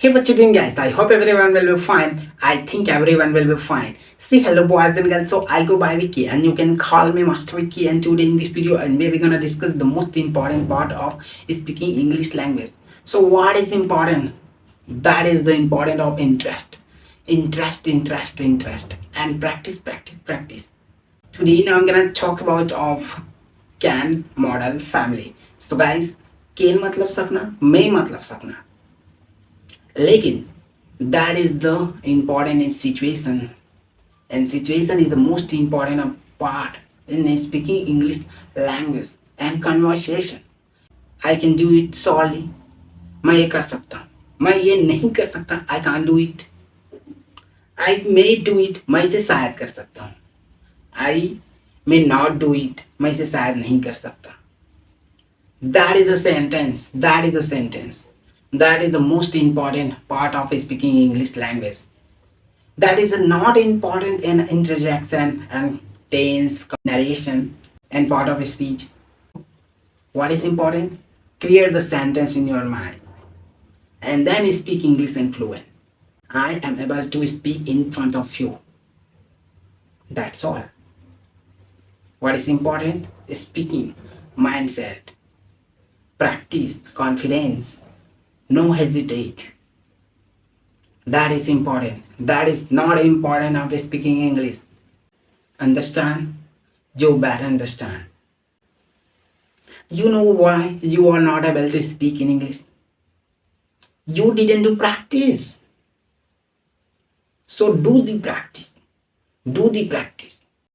Hey, what you doing, guys? I hope everyone will be fine. I think everyone will be fine. Say hello, boys and girls. So I go by Vicky, and you can call me Master Vicky. And today in this video, and we're gonna discuss the most important part of speaking English language. So what is important? That is the important of interest, and practice. Today, now I'm gonna talk about of can model family. So guys, can मतलब सपना, may मतलब सपना. लेकिन that is the important in situation, and situation is the most important part in speaking English language and conversation. I can do it solely. मैं ये कर सकता हूँ, मैं ये नहीं कर सकता. I can't do it. I may do it. मैं इसे शायद कर सकता हूँ. I may not do it. मैं इसे शायद नहीं कर सकता. That is a sentence. That is the most important part of speaking English language. That is not important in interjection and tense, narration, and part of speech. What is important? Create the sentence in your mind and then speak English and fluent. I am able to speak in front of you. That's all. What is important? Speaking, mindset, practice, confidence, no hesitate. That is important. That is not important of speaking English. Understand? You better understand. You know why you are not able to speak in English? You didn't do practice. So do the practice. Do the practice.